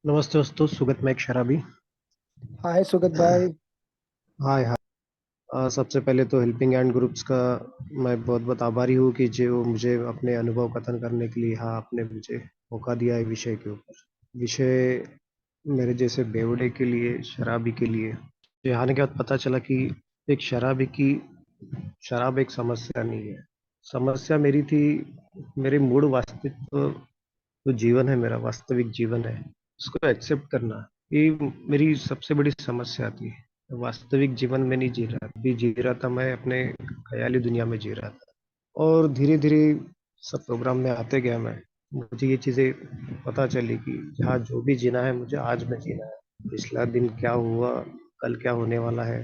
नमस्ते दोस्तों, सुगत मैं एक शराबी। हाय सुगत भाई। हाय हाय। सबसे पहले तो हेल्पिंग हैंड ग्रुप्स का मैं बहुत बहुत आभारी हूँ कि जो मुझे अपने अनुभव कथन करने के लिए हाँ आपने मुझे मौका दिया है विषय के ऊपर। विषय मेरे जैसे बेवड़े के लिए, शराबी के लिए यहाँ आने के बाद पता चला कि एक शराबी की शराब एक समस्या नहीं है। समस्या मेरी थी, मेरे मूड वास्तविक जो जीवन है, मेरा वास्तविक जीवन है, उसको एक्सेप्ट करना, ये मेरी सबसे बड़ी समस्या थी। वास्तविक जीवन में नहीं जी रहा, भी जी रहा था, मैं अपने ख्याली दुनिया में जी रहा था। और धीरे धीरे सब प्रोग्राम में आते गया मैं, मुझे ये चीजें पता चली कि हाँ, जो भी जीना है मुझे आज में जीना है। पिछला दिन क्या हुआ, कल क्या होने वाला है,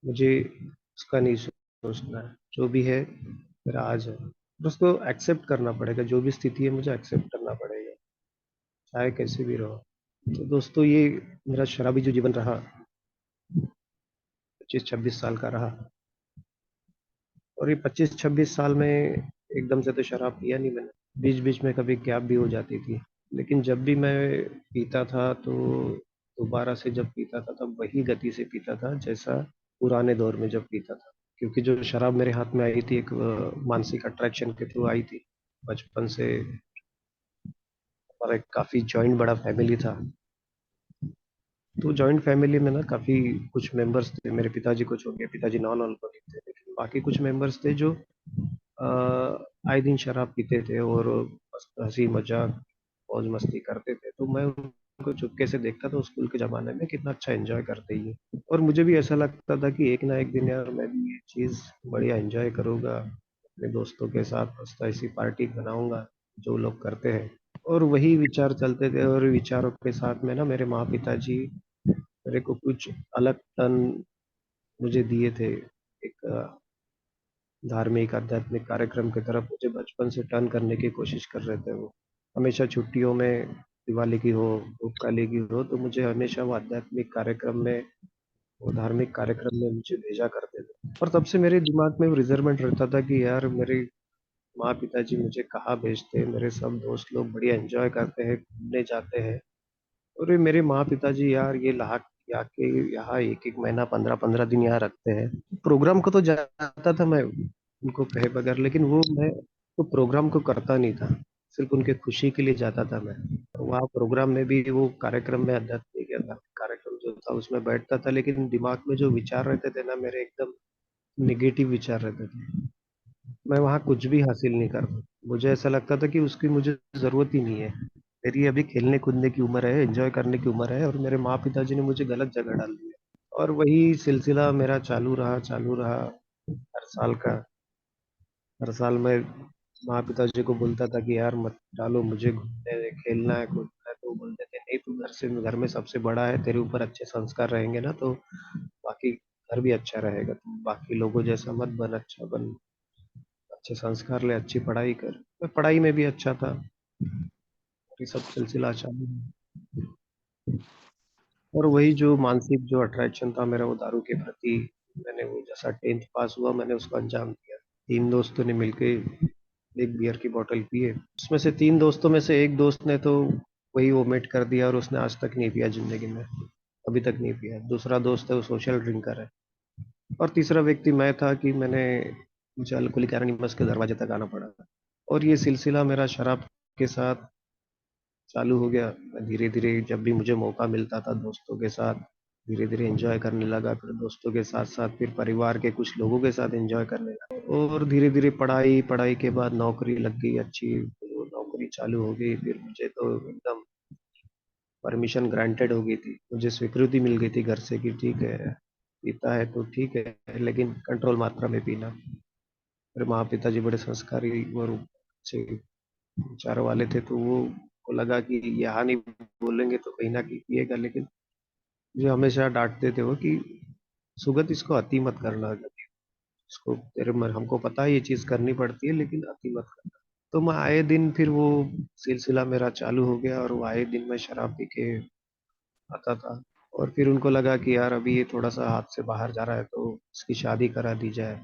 मुझे उसका नहीं सोचना है। जो भी है मेरा आज है, और उसको एक्सेप्ट करना पड़ेगा। जो भी स्थिति है मुझे एक्सेप्ट करना पड़ेगा, चाहे कैसे भी रहो। तो दोस्तों, ये मेरा शराबी जो जीवन रहा, 25-26 साल का रहा। और ये 25-26 साल में एकदम से तो शराब पिया नहीं मैंने, बीच बीच में कभी गैप भी हो जाती थी। लेकिन जब भी मैं पीता था तो दोबारा से जब पीता था तब वही गति से पीता था जैसा पुराने दौर में जब पीता था। क्योंकि जो शराब मेरे हाथ में आई थी, एक मानसिक अट्रैक्शन के थ्रू आई थी। बचपन से हमारा एक काफी जॉइंट बड़ा फैमिली था। तो जॉइंट फैमिली में ना काफी कुछ मेंबर्स थे, मेरे पिताजी को छोड़ के, पिताजी नॉन अल्कोहलिक थे, लेकिन बाकी कुछ मेंबर्स थे जो आए दिन शराब पीते थे और मस्त हंसी मजाक मौज मस्ती करते थे। तो मैं उनको चुपके से देखता था, स्कूल के जमाने में कितना अच्छा एंजॉय करते ही है। और मुझे भी ऐसा लगता था कि एक ना एक दिन यार मैं भी ये चीज बढ़िया एंजॉय करूंगा, अपने दोस्तों के साथ मस्त ऐसी पार्टी बनाऊंगा जो लोग करते हैं। और वही विचार चलते थे, और विचारों के साथ में ना मेरे माँ पिताजी मेरे को कुछ अलग टर्न मुझे दिए थे। एक धार्मिक आध्यात्मिक कार्यक्रम की तरफ मुझे बचपन से टर्न करने की कोशिश कर रहे थे वो। हमेशा छुट्टियों में, दिवाली की हो, उपकाली की हो, तो मुझे हमेशा वो आध्यात्मिक कार्यक्रम में, वो धार्मिक कार्यक्रम में मुझे भेजा करते थे। और तब से मेरे दिमाग में वो रिजर्वमेंट रहता था कि यार मेरे माँ पिताजी मुझे कहाँ भेजते हैं, मेरे सब दोस्त लोग बढ़िया एंजॉय करते हैं, घूमने जाते हैं। और ये मेरे माँ पिताजी यार ये ला या के यहाँ एक एक महीना, 15-15 दिन यहाँ रखते हैं। प्रोग्राम को तो जाता था मैं उनको कहे बगैर, लेकिन वो मैं तो प्रोग्राम को करता नहीं था, सिर्फ उनके खुशी के लिए जाता था मैं। वहाँ प्रोग्राम में भी, वो कार्यक्रम में, आध्यात्मिक या धार्मिक कार्यक्रम जो था उसमें बैठता था, लेकिन दिमाग में जो विचार रहते थे ना मेरे, एकदम निगेटिव विचार रहते थे। मैं वहाँ कुछ भी हासिल नहीं कर पाता, मुझे ऐसा लगता था कि उसकी मुझे जरूरत ही नहीं है। मेरी अभी खेलने कूदने की उम्र है, एंजॉय करने की उम्र है, और मेरे माँ पिताजी ने मुझे गलत जगह डाल दिया। और वही सिलसिला मेरा चालू रहा, चालू रहा। हर साल का, हर साल मैं माँ पिताजी को बोलता था कि यार मत डालो मुझे, घूमने खेलना है कूदना है, तो वो बोलते थे नहीं, तू घर में सबसे बड़ा है, तेरे ऊपर अच्छे संस्कार रहेंगे ना तो बाकी घर भी अच्छा रहेगा। तू बाकी लोगों जैसा मत बन, अच्छा बन, अच्छे संस्कार ले, अच्छी पढ़ाई कर। मैं पढ़ाई में भी अच्छा था, ये सब सिलसिला चालू है। और वही जो मानसिक जो अट्रैक्शन था मेरा वो दारू के प्रति, मैंने वो जैसा 10th पास हुआ मैंने उसको अंजाम दिया। तीन दोस्तों ने मिलके एक बियर की बोतल पी है। उसमें से तीन दोस्तों में से एक दोस्त ने तो वही वोमिट कर दिया, और उसने आज तक नहीं पिया जिंदगी में, अभी तक नहीं पिया। दूसरा दोस्त है वो सोशल ड्रिंकर है। और तीसरा व्यक्ति मैं था कि मुझे अल्कोहलिक एनोनिमस के दरवाजे तक आना पड़ा। और ये सिलसिला मेरा शराब के साथ चालू हो गया। मैं धीरे धीरे जब भी मुझे मौका मिलता था दोस्तों के साथ धीरे धीरे एंजॉय करने लगा, फिर दोस्तों के साथ साथ फिर परिवार के कुछ लोगों के साथ एंजॉय करने लगा। और धीरे धीरे पढ़ाई, पढ़ाई के बाद नौकरी लग गई अच्छी, तो नौकरी चालू हो गई, फिर मुझे तो एकदम परमिशन ग्रांटेड हो गई थी, मुझे स्वीकृति मिल गई थी घर से कि ठीक है, पीता है तो ठीक है, लेकिन कंट्रोल मात्रा में पीना। मेरे माँ पिताजी बड़े संस्कारी और अच्छे विचारों वाले थे, तो वो को लगा कि यहाँ नहीं बोलेंगे तो कहीं ना कहीं पिएगा। लेकिन मुझे हमेशा डांटते थे वो कि सुगत इसको अति मत करना, इसको तेरे मन, हमको पता है ये चीज करनी पड़ती है लेकिन अति मत करना। तो मैं आए दिन फिर वो सिलसिला मेरा चालू हो गया, और वो आए दिन मैं शराब पी के आता था। और फिर उनको लगा कि यार अभी ये थोड़ा सा हाथ से बाहर जा रहा है तो इसकी शादी करा दी जाए।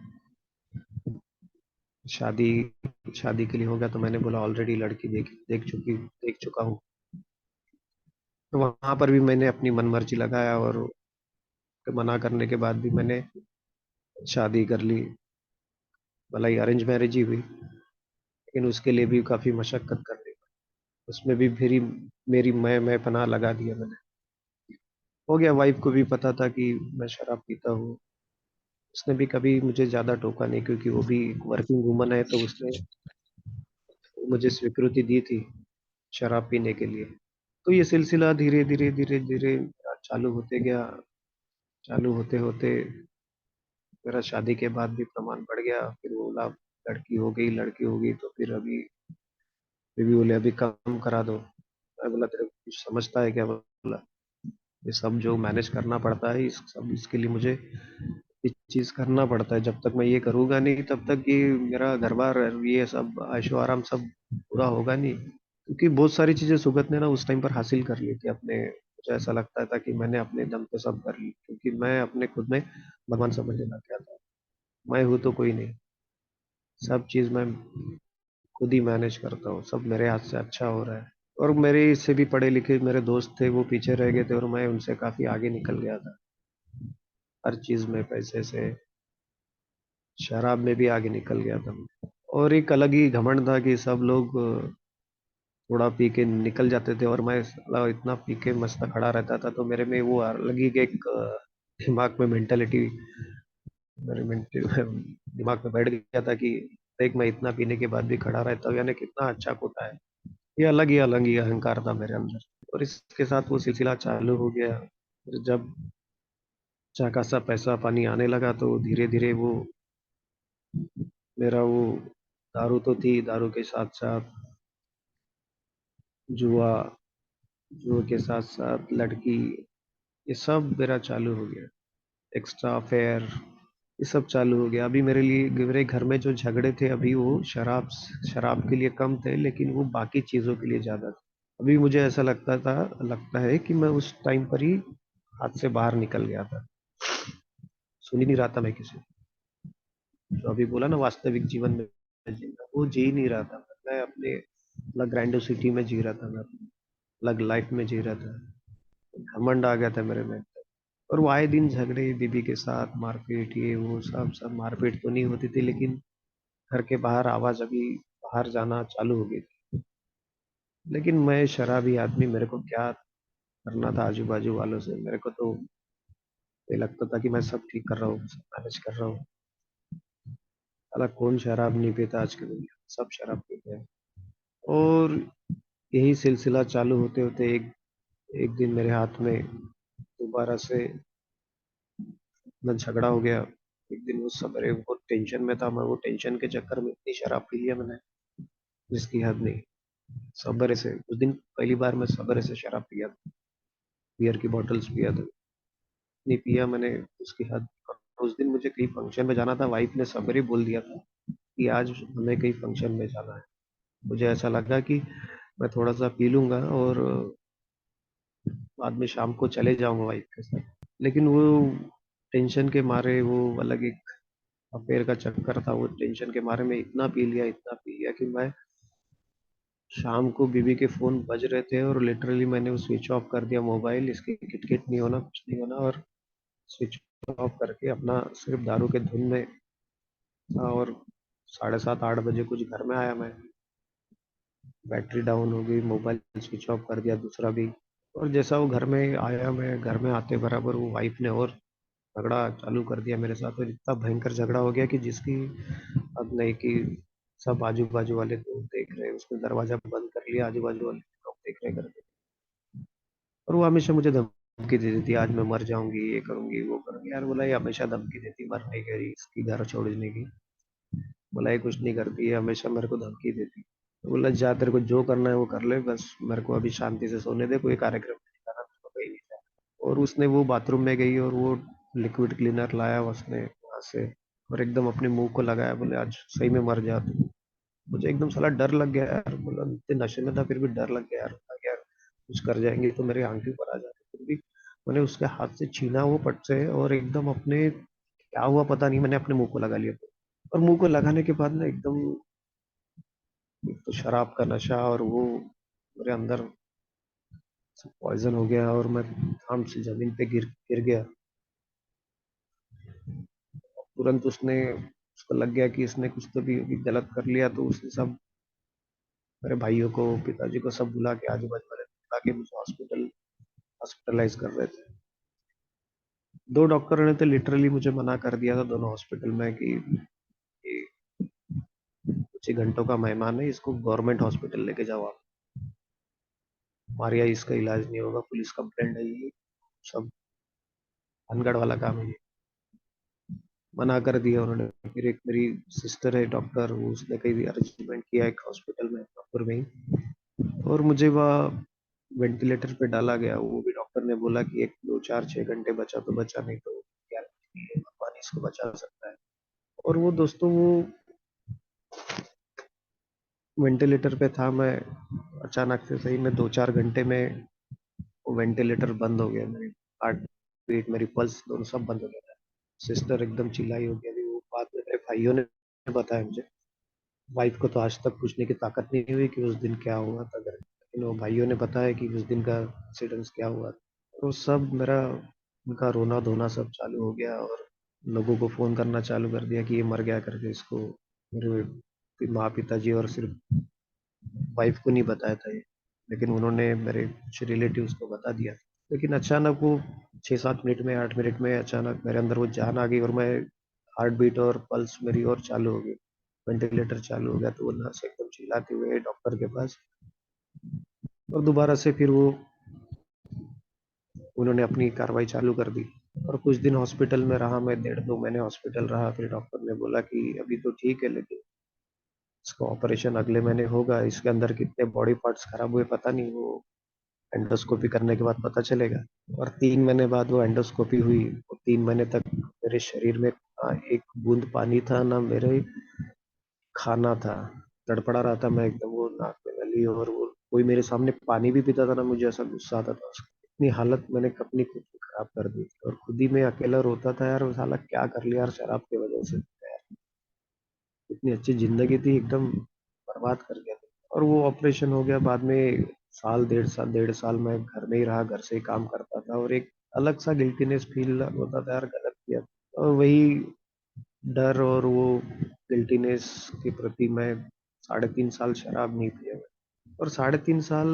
शादी शादी के लिए हो गया, तो मैंने बोला ऑलरेडी लड़की देख देख चुका हूँ। तो वहां पर भी मैंने अपनी मनमर्जी लगाया और मना करने के बाद भी मैंने शादी कर ली। भला ही अरेंज मैरिज ही हुई, लेकिन उसके लिए भी काफी मशक्कत करनी पड़ी। उसमें भी फिर मेरी मैं पनाह लगा दिया मैंने। हो गया, वाइफ को भी पता था कि मैं शराब पीता हूँ। उसने भी कभी मुझे ज्यादा टोका नहीं, क्योंकि वो भी वर्किंग वुमन है, तो उसने मुझे स्वीकृति दी थी शराब पीने के लिए। तो ये सिलसिला धीरे धीरे धीरे धीरे चालू होते गया। चालू होते होते मेरा शादी के बाद भी प्रमाण बढ़ गया। फिर वो बोला लड़की हो गई, लड़की हो गई, तो फिर अभी बीवी बोले अभी कम करा दो। मैं बोला तेरे को कुछ समझता है क्या? बोला ये सब जो मैनेज करना पड़ता है, इस सब इसके लिए मुझे ये चीज करना पड़ता है। जब तक मैं ये करूंगा नहीं, तब तक ये मेरा घर बार ये सब ऐशो आराम सब पूरा होगा नहीं। क्योंकि बहुत सारी चीजें सुगत ने ना उस टाइम पर हासिल कर ली थी अपने। मुझे ऐसा लगता था कि मैंने अपने दम पे सब कर ली, क्योंकि मैं अपने खुद में भगवान समझने लग गया था। मैं हूँ तो कोई नहीं, सब चीज मैं खुद ही मैनेज करता हूँ, सब मेरे हाथ से अच्छा हो रहा है। और मेरे इससे भी पढ़े लिखे मेरे दोस्त थे, वो पीछे रह गए थे, और मैं उनसे काफी आगे निकल गया था हर चीज में, पैसे से, शराब में भी आगे निकल गया था मैं। और एक अलग ही घमंड था कि सब लोग थोड़ा पी के निकल जाते थे, और मैं साला इतना पी के मस्त खड़ा रहता था। तो मेरे में वो अलग ही एक दिमाग में मेंटेलिटी, मेरे दिमाग में बैठ गया था कि देख, मैं इतना पीने के बाद भी खड़ा रहता हूँ, यानी कितना अच्छा कोटा है। ये अलग ही अहंकार था मेरे अंदर। और इसके साथ वो सिलसिला चालू हो गया। फिर जब अच्छा खासा पैसा पानी आने लगा, तो धीरे धीरे वो मेरा वो दारू तो थी, दारू के साथ साथ जुआ, जुए के साथ साथ लड़की, ये सब मेरा चालू हो गया। एक्स्ट्रा अफेयर, ये सब चालू हो गया। अभी मेरे लिए मेरे घर में जो झगड़े थे, अभी वो शराब के लिए कम थे, लेकिन वो बाकी चीजों के लिए ज्यादा थे। अभी मुझे ऐसा लगता है कि मैं उस टाइम पर ही हाथ से बाहर निकल गया था। सुन ही नहीं रहा था मैं किसी को। जो अभी बोला ना वास्तविक जीवन में जीना, वो जी ही नहीं रहा था। मैं अपने अलग ग्रैंडोसिटी में जी रहा था, मैं अपनी अलग लाइफ में जी रहा था। घमंड आ गया था मेरे में। और वो आए दिन झगड़े बीबी के साथ, मारपीट, ये वो सब सब। मारपीट तो नहीं होती थी, लेकिन घर के बाहर आवाज अभी बाहर जाना चालू हो गई थी। लेकिन मैं शराबी आदमी, मेरे को क्या करना था आजू बाजू वालों से? मेरे को तो ये लगता था कि मैं सब ठीक कर रहा हूँ, सब मैनेज कर रहा हूँ। साला कौन शराब नहीं पीता आज की दुनिया में? सब शराब पीते हैं। और यही सिलसिला चालू होते होते एक एक दिन मेरे हाथ में दोबारा से मैं झगड़ा हो गया। एक दिन वो सवेरे बहुत टेंशन में था, मैं वो टेंशन के चक्कर में इतनी शराब पी लिया मैंने जिसकी हद नहीं। सवेरे से उस दिन पहली बार मैं सवेरे से शराब पिया, बियर की बॉटल्स पिया था। इतनी पिया मैंने, उसकी हद। उस दिन मुझे कहीं फंक्शन में जाना था, वाइफ ने सवेरे बोल दिया था कि आज हमें कहीं फंक्शन में जाना है। मुझे ऐसा लगा कि मैं थोड़ा सा पी लूंगा और बाद में शाम को चले जाऊंगा वाइफ के साथ। लेकिन वो टेंशन के मारे, वो अलग एक अफेयर का चक्कर था, वो टेंशन के मारे में इतना पी लिया कि मैं शाम को बीबी के फोन बज रहे थे, और लिटरली मैंने वो स्विच ऑफ कर दिया मोबाइल। इसकी किटकिट नहीं होना, कुछ नहीं होना, और स्विच ऑफ करके अपना सिर्फ दारू के धुन में था। और 7:30 8 बजे कुछ घर में आया मैं, बैटरी डाउन हो गई, मोबाइल स्विच ऑफ कर दिया दूसरा भी। और जैसा वो घर में आया, मैं घर में आते बराबर वो वाइफ ने और झगड़ा चालू कर दिया मेरे साथ। और इतना भयंकर झगड़ा हो गया कि जिसकी अब नहीं, कि सब आजू बाजू वाले तो देख रहे, उसने दरवाजा बंद कर लिया, आजू बाजू वाले लोग देख रहे करके। और वो हमेशा मुझे धमकी दे देती, आज मैं मर जाऊंगी, ये करूंगी वो करूंगी। यार बोला, ये हमेशा धमकी देती मरने की, इसकी घर छोड़ने की। बोला ये कुछ नहीं करती है, हमेशा मेरे को धमकी देती। तो बोला जा, तेरे को जो करना है वो कर ले, बस मेरे को अभी शांति से सोने दे, कोई कार्यक्रम नहीं करना, मेरे को कहीं नहीं जाना। और उसने वो बाथरूम में गई और वो लिक्विड क्लीनर लाया उसने वहां से, और एकदम अपने मुंह को लगाया, बोले आज सही में मर जा तू। मुझे एकदम साला डर लग गया यार। बोला इतने नशे में था फिर भी डर लग गया यार। यार कुछ कर जाएंगे तो मेरे आंखें ऊपर आ जाते। फिर भी मैंने उसके हाथ से छीना वो पट से, और एकदम अपने क्या हुआ पता नहीं, मैंने अपने मुंह को लगा लिया। और मुंह को लगाने के बाद ना एकदम, एक तो शराब का नशा और वो मेरे अंदर सब पॉइजन हो गया और मैं आराम से जमीन पे गिर गिर गया। तुरंत उसने उसको लग गया कि इसने कुछ तो भी गलत कर लिया, तो उसने सब मेरे भाइयों को, पिताजी को सब बुला के, आजू बाजू वाले बुला के मुझे हॉस्पिटलाइज कर रहे थे। दो डॉक्टरों ने तो लिटरली मुझे मना कर दिया था दोनों हॉस्पिटल में कि ये कुछ ही घंटों का मेहमान है, इसको गवर्नमेंट हॉस्पिटल लेके जाओ आप, हमारे यहाँ इसका इलाज नहीं होगा, पुलिस कंप्लेंट है ये, सब अनगढ़ वाला काम है ये। मना कर दिया उन्होंने। फिर एक मेरी सिस्टर है डॉक्टर, वो उसने कहीं अरेंजमेंट किया एक हॉस्पिटल में नागपुर में ही, और मुझे वहाँ वेंटिलेटर पे डाला गया। वो भी डॉक्टर ने बोला कि एक दो चार 6 घंटे बचा तो बचा, नहीं तो गारंटी नहीं है, भगवान इसको बचा सकता है। और वो दोस्तों, वो वेंटिलेटर पे था मैं, अचानक से सही में 2-4 घंटे में वो वेंटिलेटर बंद हो गया। मेरी हार्ट बीट, मेरी पल्स दोनों सब बंद हो गया। सिस्टर एकदम चिल्लाई हो गई थी। वो बाद में मेरे भाइयों ने बताया मुझे। वाइफ को तो आज तक पूछने की ताकत नहीं हुई कि उस दिन क्या हुआ था घर में। लेकिन वो भाइयों ने बताया कि उस दिन का इंसिडेंस क्या हुआ। तो सब मेरा, उनका रोना धोना सब चालू हो गया, और लोगों को फोन करना चालू कर दिया कि ये मर गया करके। इसको मेरे माँ पिताजी और सिर्फ वाइफ को नहीं बताया था ये, लेकिन उन्होंने मेरे कुछ रिलेटिव्स को बता दिया। लेकिन अचानक वो 6-7 मिनट में, 8 मिनट में अचानक मेरे अंदर वो जान आ गई, और मैं हार्ट बीट और पल्स मेरी और चालू हो गई, वेंटिलेटर चालू हो गया। तो वो नर्स एकदम चिल्लाते हुए डॉक्टर के पास, और दोबारा से फिर वो उन्होंने अपनी कार्रवाई चालू कर दी। और कुछ दिन हॉस्पिटल में रहा मैं, 1.5-2 महीने हॉस्पिटल रहा। फिर डॉक्टर ने बोला कि अभी तो ठीक है, लेकिन इसका ऑपरेशन अगले महीने होगा। इसके अंदर कितने बॉडी पार्ट्स खराब हुए पता नहीं, वो एंडोस्कोपी करने के बाद पता चलेगा। और 3 महीने बाद वो एंडोस्कोपी हुई। वो 3 महीने तक मेरे शरीर में ना एक बूंद पानी था, ना मेरे खाना था। तड़पड़ा रहा था मैं एकदम, वो नाक में नली, और वो कोई मेरे सामने पानी भी पीता था ना, मुझे ऐसा गुस्सा आता था उसका। इतनी हालत मैंने अपनी खुद की खराब कर दी थी, और खुद ही मैं अकेला रोता था यार, उस हालत क्या कर लिया यार शराब की वजह से यार। इतनी अच्छी जिंदगी थी, एकदम बर्बाद कर दिया था। और वो ऑपरेशन हो गया बाद में, साल 1.5 साल मैं घर में ही रहा, घर से ही काम करता था, और एक अलग सा गिल्टीनेस फील होता था यार, गलत किया। और वही डर और वो गिल्टीनेस के प्रति मैं 3.5 साल शराब नहीं पिया मैं। और 3.5 साल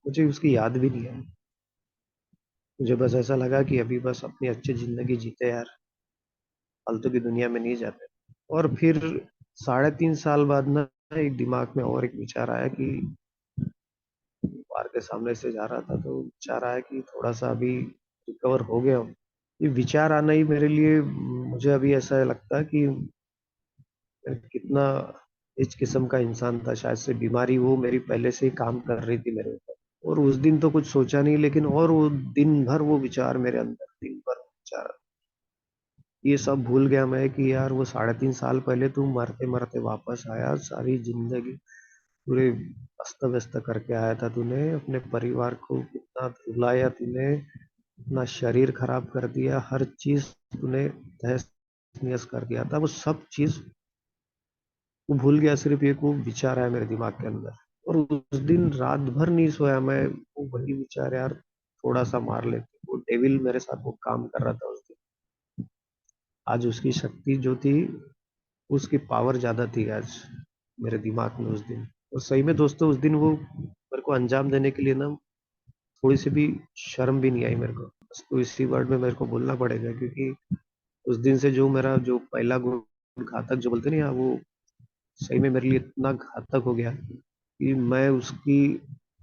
मुझे उसकी याद भी नहीं है। मुझे बस ऐसा लगा कि अभी बस अपनी अच्छी जिंदगी जीते यार, फालतू की दुनिया में नहीं जाते। और फिर 3.5 साल बाद ना, एक दिमाग में और एक विचार आया कि पार के सामने से जा रहा था, तो विचार आया कि थोड़ा सा अभी रिकवर हो गया हूँ। ये विचार आना ही मेरे लिए, मुझे अभी ऐसा लगता है कि मैं कितना इस किस्म का इंसान था। शायद से बीमारी वो मेरी पहले से ही काम कर रही थी मेरे ऊपर, और उस दिन तो कुछ सोचा नहीं, लेकिन और वो दिन भर वो विचार मेरे अंदर, दिन भर वो विचार। ये सब भूल गया मैं कि यार वो 3.5 साल पहले तू मरते मरते वापस आया, सारी जिंदगी पूरे अस्त व्यस्त करके आया था तूने, अपने परिवार को कितना रुलाया तूने, अपना शरीर खराब कर दिया, हर चीज तूने तहस नहस कर दिया था। वो सब चीज वो भूल गया, सिर्फ एक वो विचार आया मेरे दिमाग के अंदर। और उस दिन रात भर नहीं सोया मैं, वो वही विचार यार थोड़ा सा मार लेते। वो डेविल मेरे साथ वो काम कर रहा था उस दिन। आज उसकी शक्ति जो थी, उसकी पावर ज्यादा थी आज मेरे दिमाग में उस दिन। और सही में दोस्तों, उस दिन वो मेरे को अंजाम देने के लिए ना, थोड़ी सी भी शर्म भी नहीं आई मेरे को। बस तो इसी वर्ड में मेरे को बोलना पड़ेगा, क्योंकि उस दिन से जो मेरा जो पहला गुण, घातक जो बोलते नहीं, वो सही में मेरे लिए इतना घातक हो गया कि मैं उसकी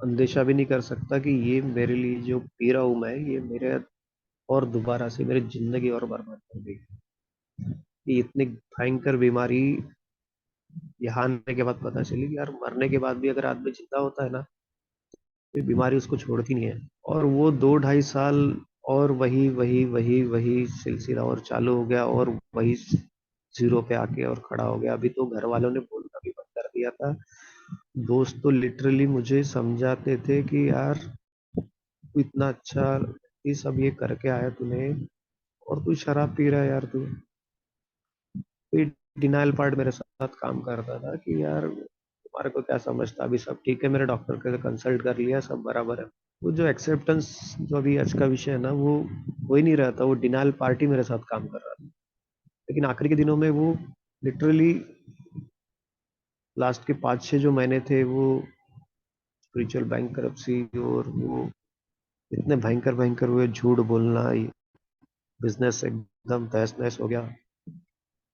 अंदेशा भी नहीं कर सकता कि ये मेरे लिए जो पी रहा हूं मैं, ये मेरे और दोबारा से मेरी जिंदगी और बर्बाद कर देगी। ये इतनी भयंकर बीमारी यहाँ आने के बाद पता चली कि यार मरने के बाद भी अगर आदमी जिंदा होता है ना, तो ये बीमारी उसको छोड़ती नहीं है। और वो 2-2.5 साल और वही वही वही वही सिलसिला और चालू हो गया, और वही जीरो पे आके और खड़ा हो गया। अभी तो घर वालों ने बोलना भी बंद कर दिया था। दोस्त तो लिटरली मुझे समझाते थे कि यार तू इतना अच्छा ये सब ये करके आया तूने, और तू शराब पी रहा है यार तू। कोई डिनाइल पार्ट मेरे साथ काम करता था कि यार तुम्हारे को क्या समझता, अभी सब ठीक है, मेरे डॉक्टर के कंसल्ट कर लिया, सब बराबर है। वो जो एक्सेप्टेंस जो अभी आज का विषय है ना, वो हो ही नहीं रहा था। वो डिनायल पार्टी मेरे साथ काम कर रहा था। लेकिन आखिरी के दिनों में वो लिटरली लास्ट के 5-6 जो महीने थे वो स्पिरिचुअल बैंकरप्सी, और वो इतने भयंकर भयंकर हुए, झूठ बोलना, बिजनेस एकदम तहस नहस हो गया।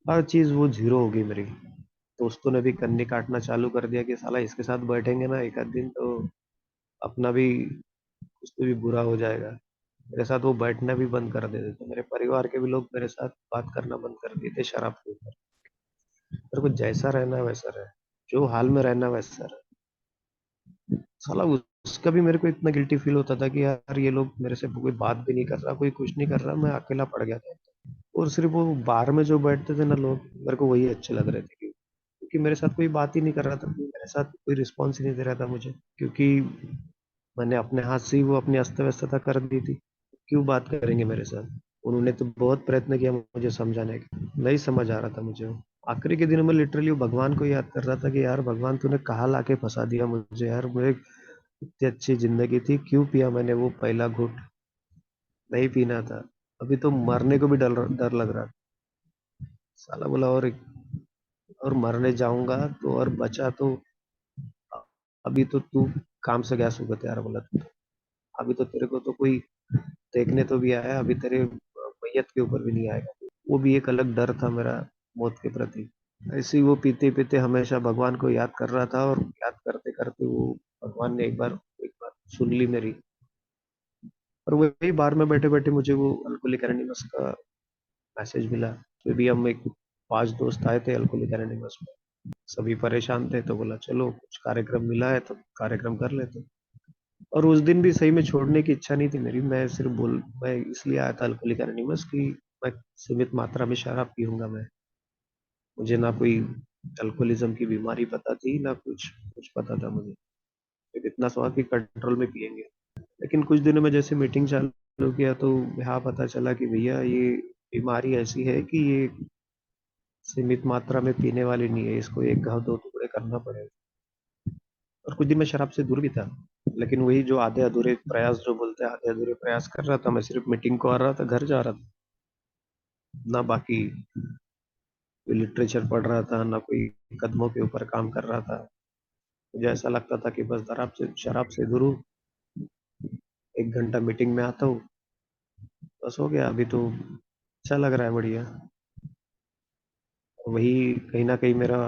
हर चीज वो जीरो हो गई मेरी। दोस्तों ने भी कन्नी काटना चालू कर दिया कि साला इसके साथ बैठेंगे ना एक आध दिन तो अपना भी कुछ तो भी बुरा हो जाएगा। मेरे साथ वो बैठना भी बंद कर देते थे। मेरे परिवार के भी लोग मेरे साथ बात करना बंद कर दिए थे शराब के ऊपर। मेरे को जैसा रहना है वैसा रहे, जो हाल में रहना है वैसा रहे। साला उसका भी मेरे को इतना गिल्टी फील होता था कि यार ये लोग मेरे से कोई बात भी नहीं कर रहा, कोई कुछ नहीं कर रहा, मैं अकेला पड़ गया था। और सिर्फ वो बार में जो बैठते थे ना लोग, मेरे को वही अच्छे लग रहे थे, क्योंकि मेरे साथ कोई बात ही नहीं कर रहा था, मेरे साथ कोई रिस्पॉन्स ही नहीं दे रहा था मुझे, क्योंकि मैंने अपने हाथ से ही वो अपनी अस्त व्यस्तता कर दी थी। क्यों बात करेंगे मेरे साथ? उन्होंने तो बहुत प्रयत्न किया मुझे समझाने का, नहीं समझ आ रहा था मुझे वो। आखिरी के दिनों में लिटरली भगवान को याद कर रहा था कि यार भगवान तूने कहाँ लाके फंसा दिया मुझे यार। मुझे इतनी अच्छी जिंदगी थी, क्यों पिया मैंने वो पहला घूंट? नहीं पीना था। अभी तो मरने को भी डर डर लग रहा था। साला बोला और मरने जाऊंगा तो, और बचा तो अभी तो तू काम से गया सुबह यार, बोला तू तो अभी तो तेरे को तो कोई देखने तो भी आया, अभी तेरे मैयत के ऊपर भी नहीं आएगा। वो भी एक अलग डर था मेरा मौत के प्रति। ऐसे ही वो पीते पीते हमेशा भगवान को याद कर रहा था, और याद करते करते वो भगवान ने एक बार सुन ली मेरी। और वही बार में बैठे बैठे मुझे वो अल्कोहलिक एनोनिमस का मैसेज मिला। तो भी हम एक 5 दोस्त आए थे अल्कोहलिक एनोनिमस में, सभी परेशान थे, तो बोला चलो कुछ कार्यक्रम मिला है तो कार्यक्रम कर लेते। और उस दिन भी सही में छोड़ने की इच्छा नहीं थी मेरी। मैं इसलिए आया था अल्कोहलिक एनोनिमस कि मैं सीमित मात्रा में शराब पीऊंगा मैं। मुझे ना कोई अल्कोहलिज्म की बीमारी पता थी, ना कुछ कुछ पता था मुझे। सिर्फ इतना सा कि कंट्रोल में पियेंगे। लेकिन कुछ दिनों में जैसे मीटिंग चालू किया तो यहाँ पता चला कि भैया ये बीमारी ऐसी है कि ये सीमित मात्रा में पीने वाली नहीं है, इसको एक घाव दो टुकड़े करना पड़ेगा। और कुछ दिन मैं शराब से दूर भी था, लेकिन वही जो आधे अधूरे प्रयास जो बोलते हैं, आधे अधूरे प्रयास कर रहा था मैं। सिर्फ मीटिंग को आ रहा था, घर जा रहा था, ना बाकी कोई लिटरेचर पढ़ रहा था, ना कोई कदमों के ऊपर काम कर रहा था। मुझे ऐसा लगता था कि बस शराब से दूर हूँ, 1 घंटा मीटिंग में आता हूँ, बस हो गया। अभी तो अच्छा लग रहा है, बढ़िया। वही कहीं ना कहीं मेरा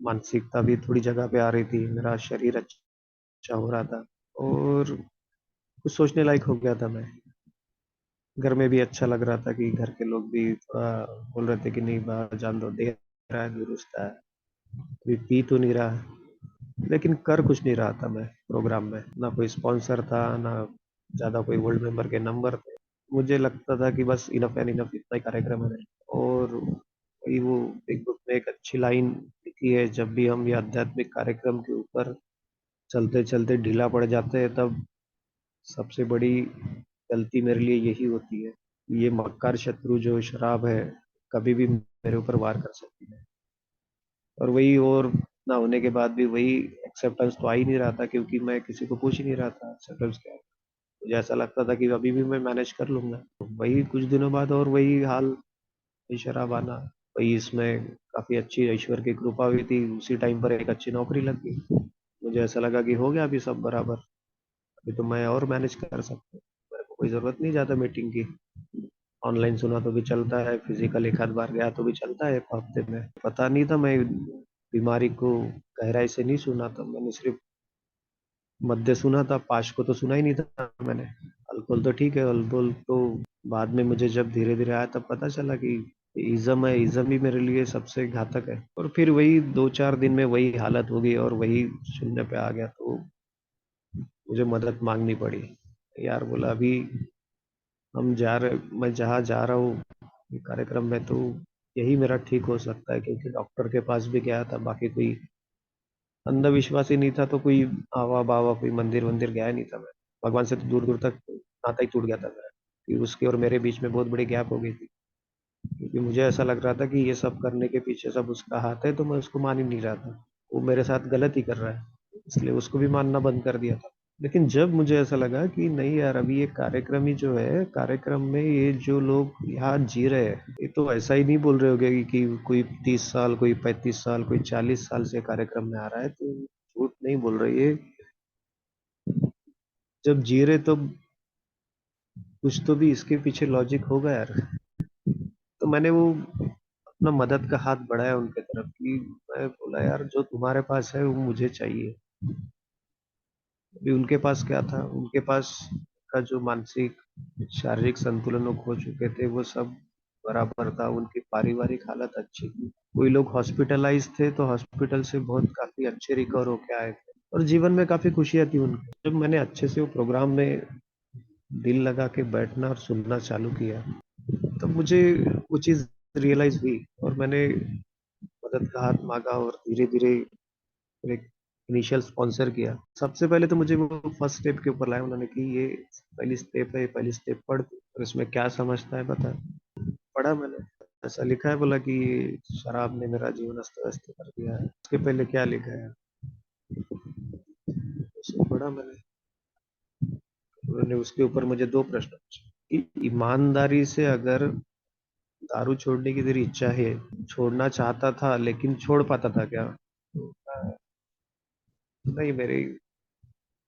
मानसिकता भी थोड़ी जगह पे आ रही थी, मेरा शरीर अच्छा हो रहा था, और कुछ सोचने लायक हो गया था मैं। घर में भी अच्छा लग रहा था कि घर के लोग भी थोड़ा बोल रहे थे कि नहीं बाहर जान दो, दे रहा है, दुरुस्त है, अभी पी तो नहीं रहा है। लेकिन कर कुछ नहीं रहा था मैं प्रोग्राम में, ना कोई स्पॉन्सर था, ना ज्यादा कोई गोल्ड मेंबर के नंबर थे। मुझे लगता था कि बस इनफ एंड इनफ, इतना ही कार्यक्रम है मेरा। और वही वो एक बुक में एक अच्छी लाइन लिखी है, जब भी हम ये आध्यात्मिक कार्यक्रम के ऊपर चलते चलते ढीला पड़ जाते हैं, तब सबसे बड़ी गलती मेरे लिए यही होती है। ये मक्कार शत्रु जो शराब है, कभी भी मेरे ऊपर वार कर सकती है। और वही, और ना होने के बाद भी वही एक्सेप्टेंस तो आ ही नहीं रहा था, क्योंकि मैं किसी को पूछ ही नहीं रहा था एक्सेप्टेंस क्या है। मुझे ऐसा लगता था कि अभी भी मैं मैनेज कर लूंगा। वही कुछ दिनों बाद और वही हाल, वही शराब आना। वही इसमें काफी अच्छी ईश्वर की कृपा हुई थी, उसी टाइम पर एक अच्छी नौकरी लग गई। मुझे ऐसा लगा कि हो गया अभी सब बराबर, अभी तो मैं और मैनेज कर सकता हूँ, मेरे को कोई जरूरत नहीं ज्यादा मीटिंग की। ऑनलाइन सुना तो भी चलता है, फिजिकल एक आध बार गया तो भी चलता है एक हफ्ते में। पता नहीं था मैं बीमारी को गहराई से नहीं सुना था, मैंने सिर्फ मध्य सुना था, पाश को तो सुना ही नहीं था मैंने। अल्कोहल तो ठीक है, अल्कोहल तो बाद में मुझे जब धीरे धीरे आया तब पता चला कि इज्म है, इज्म ही मेरे लिए सबसे घातक है। और फिर वही 2-4 दिन में वही हालत हो गई, और वही शून्य पे आ गया, तो मुझे मदद मांगनी पड़ी। यार बोला अभी मैं जहाँ जा रहा हूँ ये कार्यक्रम में, तो यही मेरा ठीक हो सकता है, क्योंकि डॉक्टर के पास भी गया था, बाकी कोई अंधविश्वास ही नहीं था, तो कोई आवा बावा कोई मंदिर वंदिर गया नहीं था मैं। भगवान से तो दूर दूर तक नाता ही टूट गया था मेरा, कि उसके और मेरे बीच में बहुत बड़ी गैप हो गई थी। क्योंकि मुझे ऐसा लग रहा था कि ये सब करने के पीछे सब उसका हाथ है, तो मैं उसको मान ही नहीं रहा था। वो मेरे साथ गलत ही कर रहा है, इसलिए उसको भी मानना बंद कर दिया था। लेकिन जब मुझे ऐसा लगा कि नहीं यार, अभी ये कार्यक्रम ही जो है, कार्यक्रम में ये जो लोग यहाँ जी रहे हैं, ये तो ऐसा ही नहीं बोल रहे होगे कि कोई 30 साल, कोई 35 साल, कोई 40 साल से कार्यक्रम में आ रहा है, तो झूठ नहीं बोल रहे ये। जब जी रहे तो कुछ तो भी इसके पीछे लॉजिक होगा यार। तो मैंने वो अपना मदद का हाथ बढ़ाया उनके तरफ कि मैं बोला यार, जो तुम्हारे पास है वो मुझे चाहिए। अभी उनके पास क्या था, उनके पास का जो मानसिक शारीरिक संतुलन वो खो चुके थे, वो सब बराबर था। उनकी पारिवारिक हालत अच्छी थी। कोई लोग हॉस्पिटलाइज थे तो हॉस्पिटल से बहुत काफी अच्छे रिकवर होके आए थे, और जीवन में काफी खुशियां थी उनकी। जब मैंने अच्छे से वो प्रोग्राम में दिल लगा के बैठना और सुनना चालू किया, तब मुझे वो चीज रियलाइज हुई, और मैंने मदद का हाथ मांगा और धीरे धीरे एक इनिशियल स्पॉन्सर किया। सबसे पहले तो मुझे वो फर्स्ट स्टेप के ऊपर लाया उन्होंने कि ये पहली स्टेप है, ये पहली स्टेप पढ़ तू, और इसमें क्या समझता है बता। पढ़ा मैंने। ऐसा लिखा है, बोला कि शराब ने मेरा जीवन अस्त व्यस्त कर दिया है। उसके पहले क्या लिखा है, उसको पढ़ा मैंने। उन्होंने उसके ऊपर मुझे दो प्रश्न पूछे कि ईमानदारी से अगर दारू छोड़ने की तेरी इच्छा है, छोड़ना चाहता था लेकिन छोड़ पाता था क्या? तो नहीं, मेरे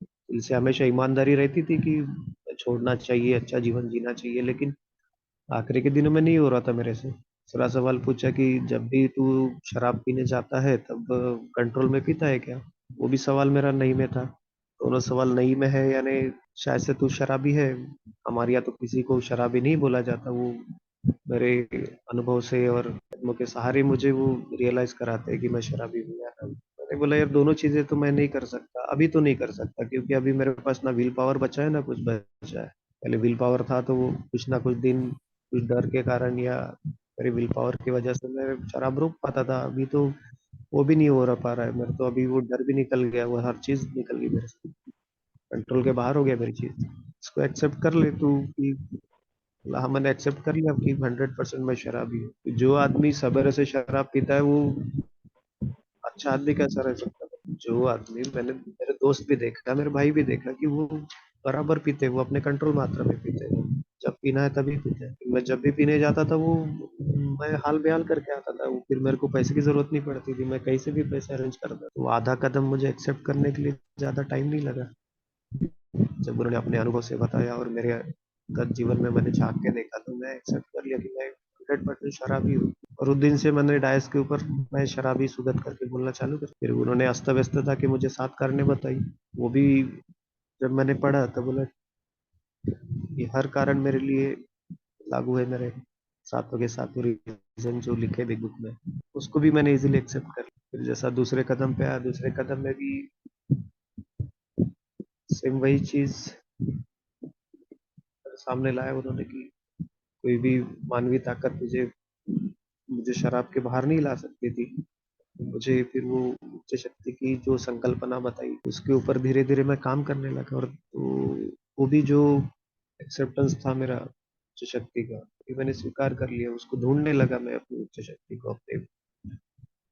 दिल से हमेशा ईमानदारी रहती थी कि छोड़ना चाहिए, अच्छा जीवन जीना चाहिए, लेकिन आखिरी के दिनों में नहीं हो रहा था मेरे से। दूसरा सवाल पूछा कि जब भी तू शराब पीने जाता है तब कंट्रोल में पीता है क्या? वो भी सवाल मेरा नहीं में था। दोनों सवाल नहीं में है, यानी शायद से तू शराबी है। हमारे यहाँ तो किसी को शराबी नहीं बोला जाता। वो मेरे अनुभव से और कदमों के सहारे मुझे वो रियलाइज कराते हैं कि मैं शराबी हूँ या नहीं। मैंने बोला यार, दोनों चीजें तो मैं नहीं कर सकता, अभी तो नहीं कर सकता, क्योंकि अभी मेरे पास ना विल पावर बचा है ना कुछ बचा है। पहले विल पावर था तो वो कुछ ना कुछ दिन कुछ डर के कारण या मेरी विल पावर की वजह से मैं शराब रोक पाता था। अभी तो वो भी नहीं हो रहा पा रहा है मेरे। तो अभी वो डर भी निकल गया, वो हर चीज निकल गई मेरे से, कंट्रोल के बाहर हो गया मेरी चीज। इसको एक्सेप्ट कर ले तू कि हाँ, मैंने एक्सेप्ट कर लिया कि 100% मैं शराबी हूँ। जो आदमी सवेरे से शराब पीता है वो अच्छा आदमी कैसा रह सकता है? जो आदमी, मैंने मेरे दोस्त भी देखा, मेरे भाई भी देखा कि वो बराबर पीते हैं, वो अपने कंट्रोल मात्रा में पीते हैं। जब पीना है तभी पीते हैं। मैं जब भी पीने जाता था वो मैं हाल बेहाल करके आता था। वो फिर मेरे को पैसे की जरूरत नहीं पड़ती थी, मैं कहीं से भी पैसे अरेंज करता। तो आधा कदम मुझे एक्सेप्ट करने के लिए ज्यादा टाइम नहीं लगा। जब उन्होंने अपने अनुभव से बताया और मेरे गत जीवन में मैंने झांक के देखा, तो मैं एक्सेप्ट कर लिया कि मैं 100% शराबी हूँ। और उस दिन से मैंने डायस के ऊपर मैं शराबी सुगत करके बोलना चालू कर। फिर उन्होंने अस्त व्यस्तता की मुझे 7 कारणें बताई। वो भी जब मैंने पढ़ा तब बोला ये हर कारण मेरे लिए लागू है। मेरे सातों के सातों रीजन जो लिखे बिग बुक में, उसको भी मैंने इजीली एक्सेप्ट कर लिया। फिर जैसा दूसरे कदम पे आया, दूसरे कदम में भी सेम वही चीज सामने लाया उन्होंने कि कोई भी मानवीय ताकत मुझे मुझे शराब के बाहर नहीं ला सकती थी। मुझे फिर वो उच्च शक्ति की जो संकल्पना बताई, उसके ऊपर धीरे धीरे मैं काम करने लगा। और तो वो भी जो एक्सेप्टेंस था मेरा उच्च शक्ति का, कि मैंने स्वीकार कर लिया। उसको ढूंढने लगा मैं, अपनी उच्च शक्ति को अपने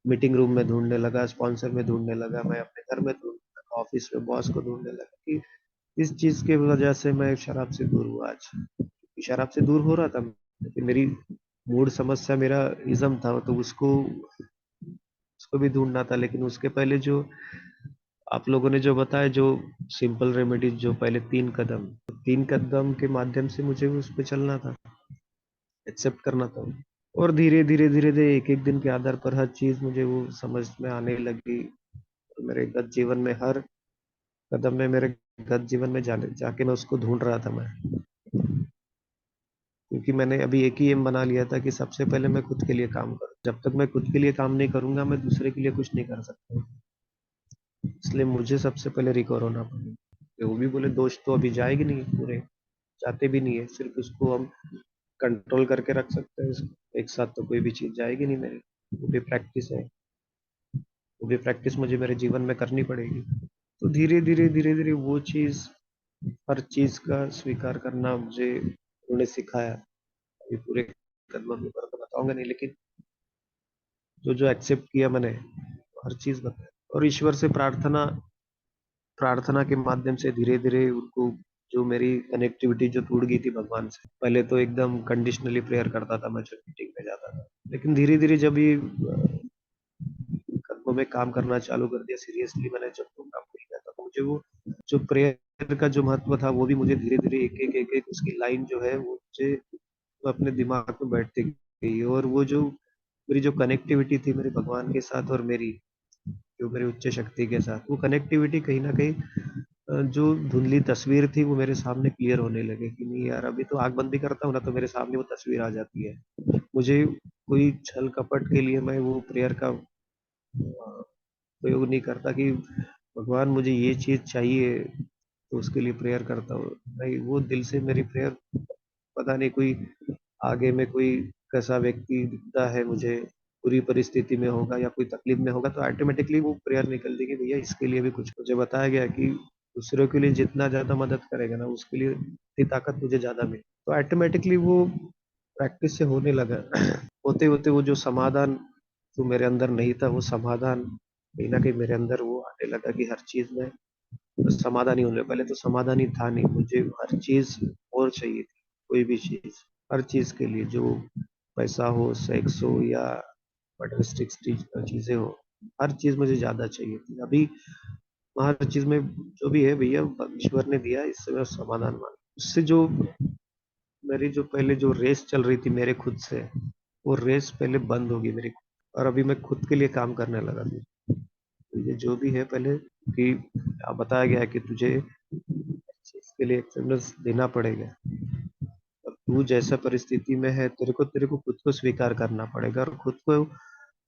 मीटिंग रूम में ढूंढने लगा, स्पॉन्सर में ढूंढने लगा, मैं अपने घर में ढूंढने लगा, ऑफिस में बॉस को ढूंढने लगा कि इस चीज की वजह से मैं शराब से दूर हुआ आज। शराब से दूर हो रहा था, लेकिन मेरी मूड समस्या मेरा इज्म था, तो उसको भी ढूंढना था। लेकिन उसके पहले जो आप लोगों ने जो बताया, जो सिंपल रेमेडीज, जो पहले 3 कदम, 3 कदम के माध्यम से मुझे उस पर चलना था, एक्सेप्ट करना था। और धीरे धीरे धीरे धीरे एक एक दिन के आधार पर हर चीज मुझे वो समझ में आने लगी। और मेरे गत जीवन में हर कदम में, मेरे गत जीवन में जाने जाके मैं उसको ढूंढ रहा था मैं। क्योंकि मैंने अभी एक ही एम बना लिया था कि सबसे पहले मैं खुद के लिए काम करूं। जब तक मैं खुद के लिए काम नहीं करूंगा, मैं दूसरे के लिए कुछ नहीं कर सकता। इसलिए मुझे सबसे पहले रिकवर होना पड़ेगा। वो भी बोले दोस्त तो अभी जाएगी नहीं पूरे, जाते भी नहीं है, सिर्फ उसको हम कंट्रोल करके रख सकते हैं। एक साथ तो कोई भी चीज जाएगी नहीं मेरी। वो भी प्रैक्टिस है, वो भी प्रैक्टिस मुझे मेरे जीवन में करनी पड़ेगी। तो धीरे धीरे धीरे धीरे वो चीज, हर चीज का स्वीकार करना मुझे उन्होंने सिखाया। अभी पूरे कदमों के ऊपर तो बताऊंगा नहीं, लेकिन जो जो एक्सेप्ट किया मैंने, हर चीज बताया। और ईश्वर से प्रार्थना प्रार्थना के माध्यम से धीरे-धीरे उनको जो मेरी कनेक्टिविटी जो टूट गई थी भगवान से, पहले तो एकदम कंडीशनली प्रेयर करता था मैं जब मीटिंग में जाता था। लेकिन धीरे-धीरे जब ये कदमों में काम करना चालू कर दिया, सीरियसली मैंने जब प्रोग्राम को लिया था, तो मुझे वो जो प्रेयर का जो महत्व था, वो भी मुझे धीरे-धीरे एक-एक उसकी लाइन जो है, वो मुझे अपने दिमाग में बैठती गई और वो जो मेरी जो कनेक्टिविटी थी मेरे भगवान के साथ और मेरी जो मेरी उच्च शक्ति के साथ, वो कनेक्टिविटी कहीं न कहीं जो धुंधली तस्वीर थी वो मेरे सामने क्लियर होने लगे कि नहीं यार, अभी तो आँख बंद भी करता हूँ ना तो मेरे सामने वो तस्वीर आ जाती है। मुझे कोई छल कपट के लिए मैं वो प्रेयर का प्रयोग नहीं करता कि भगवान मुझे ये चीज़ चाहिए तो उसके लिए प्रेयर करता हूँ। नहीं, वो दिल से मेरी प्रेयर, पता नहीं कोई आगे में कोई कैसा व्यक्ति दिखता है मुझे, बुरी परिस्थिति में होगा या कोई तकलीफ में होगा तो ऑटोमेटिकली वो प्रेयर निकलती है कि भैया इसके लिए भी कुछ मुझे बताया गया कि दूसरों के लिए जितना ज्यादा मदद करेगा ना उसके लिए उतनी ताकत तुझे ज्यादा मिले, तो ऑटोमेटिकली वो प्रैक्टिस से होने लगा। होते होते वो जो समाधान जो मेरे अंदर नहीं था वो समाधान कहीं ना कहीं मेरे अंदर वो आने लगा कि हर चीज में तो समाधान ही होने, पहले तो समाधान ही था नहीं, मुझे हर चीज और चाहिए थी, कोई भी चीज, हर चीज के लिए, जो पैसा हो, सेक्स हो या मटेरियलिस्टिक चीजें हो, हर चीज मुझे ज्यादा चाहिए थी। अभी हर चीज में जो भी है भैया ईश्वर ने दिया, इससे मैं समाधान मान, उससे जो मेरी जो पहले जो रेस चल रही थी मेरे खुद से, वो रेस पहले बंद होगी मेरी, और अभी मैं खुद के लिए काम करने लगा था। तो ये जो भी है पहले कि बताया गया है कि तुझे इसके लिए एक्सेप्टेंस देना पड़ेगा, अब तू जैसा परिस्थिति में है तेरे को खुद को स्वीकार करना पड़ेगा और खुद को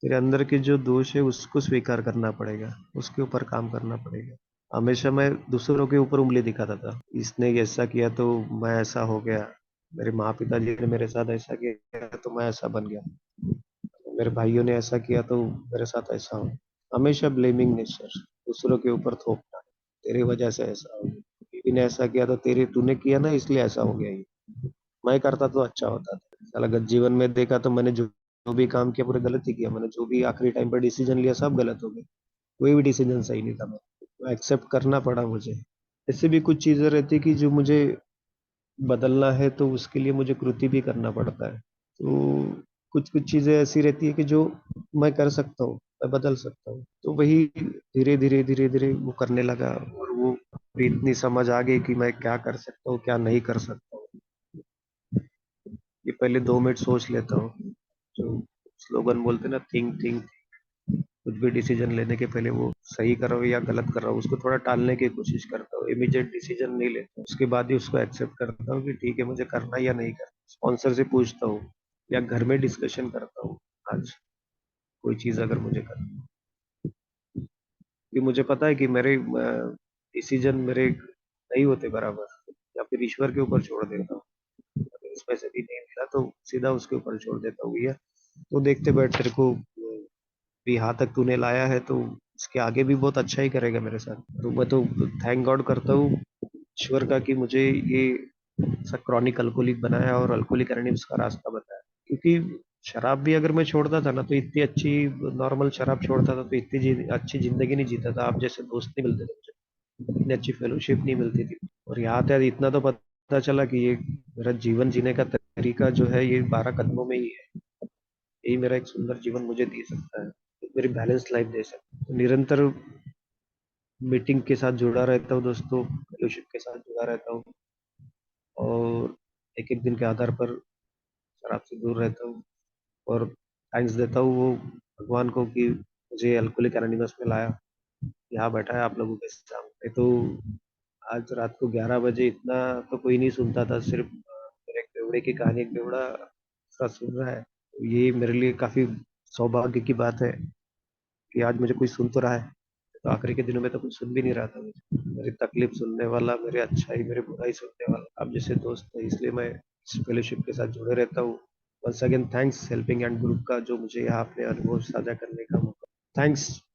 तेरे अंदर के जो दोष है उसको स्वीकार करना पड़ेगा, उसके ऊपर काम करना पड़ेगा। हमेशा मैं दूसरों के ऊपर उंगली दिखाता था, इसने ऐसा किया तो मैं ऐसा हो गया, मेरे माँ पिताजी ने मेरे साथ ऐसा किया तो मैं ऐसा बन गया, मेरे भाइयों ने ऐसा किया तो मेरे साथ ऐसा हो, हमेशा ब्लेमिंग नेचर, दूसरों के ऊपर थोपना, तेरी वजह से ऐसा हो गया, बीवी ने ऐसा किया तो तेरे तूने किया ना इसलिए ऐसा हो गया, ये मैं करता तो अच्छा होता था। साला अगर जीवन में देखा तो मैंने जो भी काम किया पूरे गलत ही किया, मैंने जो भी आखिरी टाइम पर डिसीजन लिया सब गलत हो गए, कोई भी डिसीजन सही नहीं था मेरा, एक्सेप्ट करना पड़ा मुझे। ऐसे भी कुछ चीजें रहती कि जो मुझे बदलना है तो उसके लिए मुझे कृति भी करना पड़ता है, तो कुछ कुछ चीजें ऐसी रहती है कि जो मैं कर सकता हूँ, मैं बदल सकता हूँ, तो वही धीरे धीरे धीरे धीरे वो करने लगा और वो भी इतनी समझ आ गई कि मैं क्या कर सकता हूँ क्या नहीं कर सकता हूँ। ये पहले 2 मिनट सोच लेता हूँ, जो स्लोगन बोलते हैं ना, थिंक थिंक, कुछ भी डिसीजन लेने के पहले वो सही कर रहा हूँ या गलत कर रहा हूँ उसको थोड़ा टालने की कोशिश करता हूँ, इमीडिएट डिसीजन नहीं लेता, उसके बाद ही उसको एक्सेप्ट करता हूँ कि ठीक है मुझे करना या नहीं करना, स्पॉन्सर से पूछता हूँ या घर में डिस्कशन करता हूँ, आज कोई चीज अगर मुझे करनी है, कि मुझे पता है कि मेरे डिसीजन मेरे नहीं होते बराबर, या फिर ईश्वर के ऊपर छोड़ देता हूँ, अगर इसमें से भी नहीं मिला तो सीधा उसके ऊपर छोड़ देता हूँ भैया, तो देखते बैठ, तेरे को भी यहाँ तक तूने लाया है तो इसके आगे भी बहुत अच्छा ही करेगा मेरे साथ, तो मैं तो थैंक गॉड करता हूँ ईश्वर का कि मुझे ये ऐसा क्रॉनिक अल्कोहलिक बनाया और अल्कोहलिक रहने उसका रास्ता बताया, क्योंकि शराब भी अगर मैं छोड़ता था ना तो इतनी अच्छी, नॉर्मल शराब छोड़ता था तो इतनी अच्छी जिंदगी नहीं जीता था, आप जैसे दोस्त नहीं मिलते थे मुझे, इतनी अच्छी फेलोशिप नहीं मिलती थी, और यहाँ तक इतना तो पता चला कि ये मेरा जीवन जीने का तरीका जो है ये 12 कदमों में ही है, यही मेरा एक सुंदर जीवन मुझे दे सकता है, मेरी बैलेंस लाइफ दे सकता है, तो निरंतर मीटिंग के साथ जुड़ा रहता हूँ दोस्तों, फेलोशिप के साथ जुड़ा रहता हूँ और एक एक दिन के आधार पर शराब से दूर रहता हूँ और थैंक्स देता हूँ वो भगवान को कि मुझे अल्कोहलिक एनोनिमस में लाया, यहाँ बैठा है आप लोगों के सामने, तो आज रात को 11 बजे इतना तो कोई नहीं सुनता था, सिर्फ मेरे एक बेवड़े की कहानी, एक बेवड़ा सा सुन रहा है, तो ये मेरे लिए काफी सौभाग्य की बात है कि आज मुझे कोई सुन तो रहा है, तो आखिरी के दिनों में तो कुछ सुन भी नहीं रहा था मुझे, मेरी तकलीफ सुनने वाला, मेरे अच्छाई मेरे बुराई सुनने वाला आप जैसे दोस्त है, इसलिए मैं इस फेलोशिप के साथ जुड़े रहता हूँ। Once again thanks helping and group का, जो मुझे यहाँ अपने अनुभव साझा करने का मौका, थैंक्स।